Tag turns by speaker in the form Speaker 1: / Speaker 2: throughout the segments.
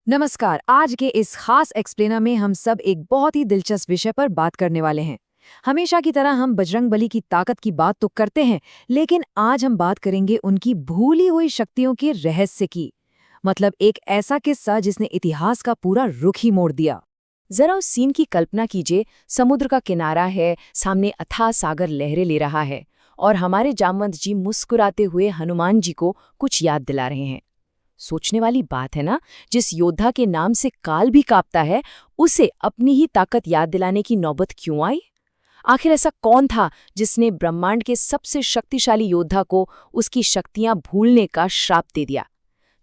Speaker 1: नमस्कार। आज के इस खास एक्सप्लेनर में हम सब एक बहुत ही दिलचस्प विषय पर बात करने वाले हैं। हमेशा की तरह हम बजरंगबली की ताकत की बात तो करते हैं, लेकिन आज हम बात करेंगे उनकी भूली हुई शक्तियों के रहस्य की। मतलब एक ऐसा किस्सा जिसने इतिहास का पूरा रुख ही मोड़ दिया।
Speaker 2: जरा उस सीन की कल्पना कीजिए। समुद्र का किनारा है, सामने अथाह सागर लहरें ले रहा है और हमारे जामवंत जी मुस्कुराते हुए हनुमान जी को कुछ याद दिला रहे हैं। सोचने वाली बात है ना, जिस योद्धा के नाम से काल भी कांपता है, उसे अपनी ही ताकत याद दिलाने की नौबत क्यों आई? आखिर ऐसा कौन था जिसने ब्रह्मांड के सबसे शक्तिशाली योद्धा को उसकी शक्तियां भूलने का श्राप दे दिया?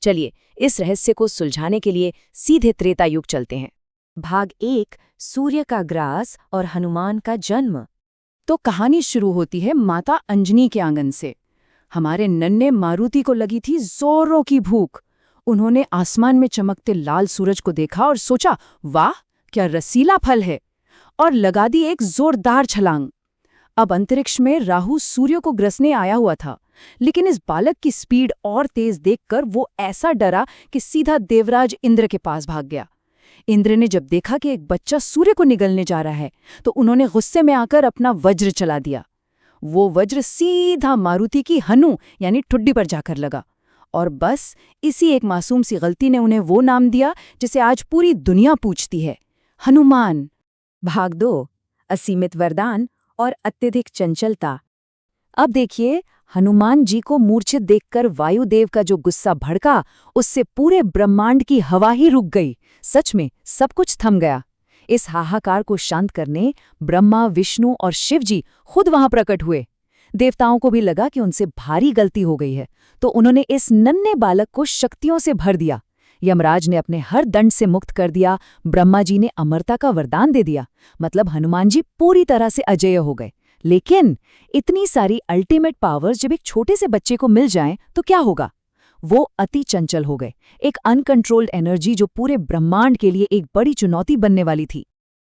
Speaker 2: चलिए, इस रहस्य को सुलझाने के लिए सीधे त्रेता युग चलते हैं।
Speaker 1: भाग 1, सूर्य का ग्रास और हनुमान का जन्म।
Speaker 3: तो कहानी शुरू होती है माता अंजनी के आंगन से। हमारे नन्हे मारुति को लगी थी जोरों की भूख। उन्होंने आसमान में चमकते लाल सूरज को देखा और सोचा, वाह क्या रसीला फल है, और लगा दी एक जोरदार छलांग। अब अंतरिक्ष में राहु सूर्य को ग्रसने आया हुआ था, लेकिन इस बालक की स्पीड और तेज देखकर वो ऐसा डरा कि सीधा देवराज इंद्र के पास भाग गया। इंद्र ने जब देखा कि एक बच्चा सूर्य को निगलने जा रहा है, तो उन्होंने गुस्से में आकर अपना वज्र चला दिया। वो वज्र सीधा मारुति की हनु यानी ठुड्डी पर जाकर लगा, और बस इसी एक मासूम सी गलती ने उन्हें वो नाम दिया जिसे आज पूरी दुनिया पूछती है, हनुमान।
Speaker 1: भाग 2, असीमित वरदान और अत्यधिक चंचलता। अब देखिए, हनुमान जी को मूर्छित देखकर वायुदेव का जो गुस्सा भड़का, उससे पूरे ब्रह्मांड की हवा ही रुक गई। सच में सब कुछ थम गया। इस हाहाकार को शांत करने ब्रह्मा, विष्णु और शिव जी खुद वहां प्रकट हुए। देवताओं को भी लगा कि उनसे भारी गलती हो गई है, तो उन्होंने इस नन्हे बालक को शक्तियों से भर दिया। यमराज ने अपने हर दंड से मुक्त कर दिया, ब्रह्मा जी ने अमरता का वरदान दे दिया। मतलब हनुमान जी पूरी तरह से अजेय हो गए। लेकिन इतनी सारी अल्टीमेट पावर्स जब एक छोटे से बच्चे को मिल जाएं तो क्या होगा? वो अति चंचल हो गए, एक अनकंट्रोल्ड एनर्जी जो पूरे ब्रह्मांड के लिए एक बड़ी चुनौती बनने वाली थी।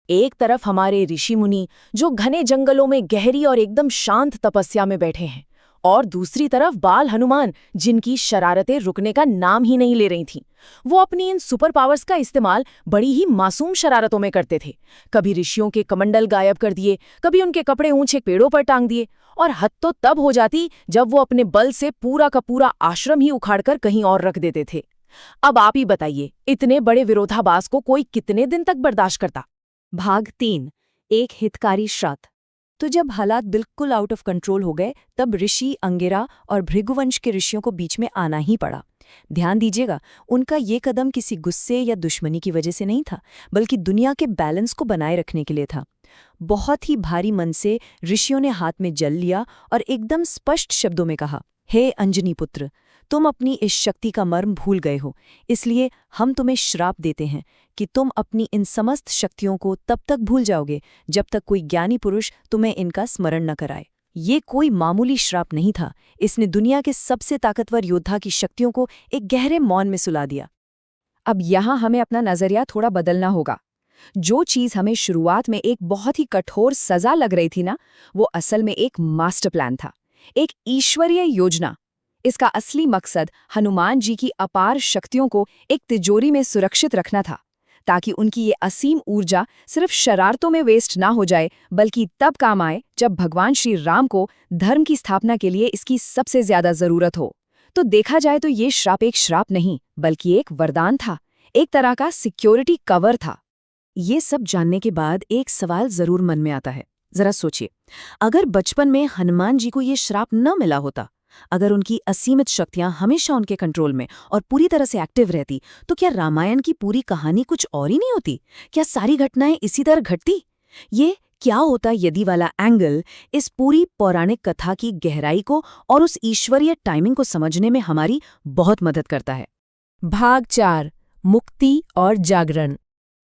Speaker 2: एक तरफ हमारे ऋषि मुनि जो घने जंगलों में गहरी और एकदम शांत तपस्या में बैठे हैं, और दूसरी तरफ बाल हनुमान जिनकी शरारतें रुकने का नाम ही नहीं ले रही थीं। वो अपनी इन सुपर पावर्स का इस्तेमाल बड़ी ही मासूम शरारतों में करते थे। कभी ऋषियों के कमंडल गायब कर दिए, कभी उनके कपड़े ऊंचे पेड़ों पर टांग दिए, और हद तो तब हो जाती जब वो अपने बल से पूरा का पूरा आश्रम ही उखाड़कर कहीं और रख देते थे। अब आप ही बताइए, इतने बड़े विरोधाभास को कोई कितने दिन तक बर्दाश्त करता?
Speaker 1: भाग 3, एक हितकारी श्राद्ध। तो जब हालात बिल्कुल आउट ऑफ कंट्रोल हो गए, तब ऋषि अंगिरा और भृगुवंश के ऋषियों को बीच में आना ही पड़ा। ध्यान दीजिएगा, उनका ये कदम किसी गुस्से या दुश्मनी की वजह से नहीं था, बल्कि दुनिया के बैलेंस को बनाए रखने के लिए था। बहुत ही भारी मन से ऋषियों ने हाथ में जल लिया और एकदम स्पष्ट शब्दों में कहा, हे अंजनी पुत्र, तुम अपनी इस शक्ति का मर्म भूल गए हो, इसलिए हम तुम्हें श्राप देते हैं कि तुम अपनी इन समस्त शक्तियों को तब तक भूल जाओगे जब तक कोई ज्ञानी पुरुष तुम्हें इनका स्मरण न कराए। ये कोई मामूली श्राप नहीं था, इसने दुनिया के सबसे ताकतवर योद्धा की शक्तियों को एक गहरे मौन में सुला दिया। अब यहाँ हमें अपना नजरिया थोड़ा बदलना होगा। जो चीज़ हमें शुरुआत में एक बहुत ही कठोर सजा लग रही थी ना, वो असल में एक मास्टर प्लान था, एक ईश्वरीय योजना। इसका असली मकसद हनुमान जी की अपार शक्तियों को एक तिजोरी में सुरक्षित रखना था, ताकि उनकी ये असीम ऊर्जा सिर्फ शरारतों में वेस्ट ना हो जाए, बल्कि तब काम आए जब भगवान श्री राम को धर्म की स्थापना के लिए इसकी सबसे ज्यादा जरूरत हो। तो देखा जाए तो ये श्राप एक श्राप नहीं, बल्कि एक वरदान था, एक तरह का सिक्योरिटी कवर था। ये सब जानने के बाद एक सवाल जरूर मन में आता है। जरा सोचिए, अगर बचपन में हनुमान जी को ये श्राप न मिला होता, अगर उनकी असीमित शक्तियां हमेशा उनके कंट्रोल में और पूरी तरह से एक्टिव रहती, तो क्या रामायण की पूरी कहानी कुछ और ही नहीं होती? क्या सारी घटनाएं इसी तरह घटती? ये क्या होता यदि वाला एंगल इस पूरी पौराणिक कथा की गहराई को और उस ईश्वरीय टाइमिंग को समझने में हमारी बहुत मदद करता है।
Speaker 2: भाग 4, मुक्ति और जागरण।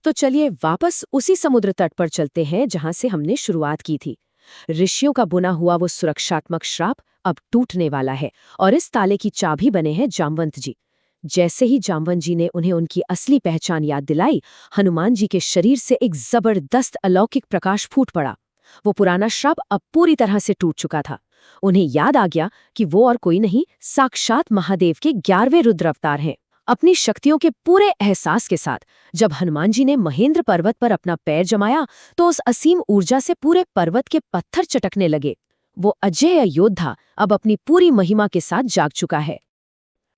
Speaker 1: तो चलिए वापस उसी समुद्र तट पर चलते हैं जहां से हमने शुरुआत की थी। ऋषियों का बुना हुआ वो सुरक्षात्मक श्राप अब टूटने वाला है, और इस ताले की चाबी बने हैं जामवंत जी। जैसे ही जामवंत जी ने उन्हें उनकी असली पहचान याद दिलाई, हनुमान जी के शरीर से एक जबरदस्त अलौकिक प्रकाश फूट पड़ा। वो पुराना श्राप अब पूरी तरह से टूट चुका था। उन्हें याद आ गया कि वो और कोई नहीं, साक्षात महादेव के 11वें रुद्र अवतार हैं।
Speaker 2: अपनी शक्तियों के पूरे एहसास के साथ जब हनुमान जी ने महेंद्र पर्वत पर अपना पैर जमाया तो उस असीम ऊर्जा से पूरे पर्वत के पत्थर चटकने लगे। वो अजेय योद्धा अब अपनी पूरी महिमा के साथ जाग चुका है।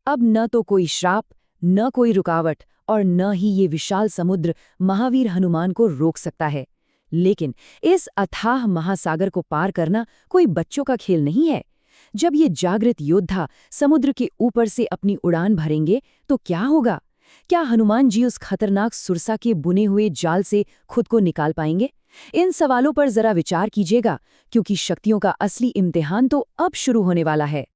Speaker 1: अब न तो कोई श्राप, न कोई रुकावट और न ही ये विशाल समुद्र महावीर हनुमान को रोक सकता है। लेकिन इस अथाह महासागर को पार करना कोई बच्चों का खेल नहीं है। जब ये जागृत योद्धा समुद्र के ऊपर से अपनी उड़ान भरेंगे तो क्या होगा? क्या हनुमान जी उस खतरनाक सुरसा के बुने हुए जाल से खुद को निकाल पाएंगे? इन सवालों पर जरा विचार कीजिएगा, क्योंकि शक्तियों का असली इम्तिहान तो अब शुरू होने वाला है।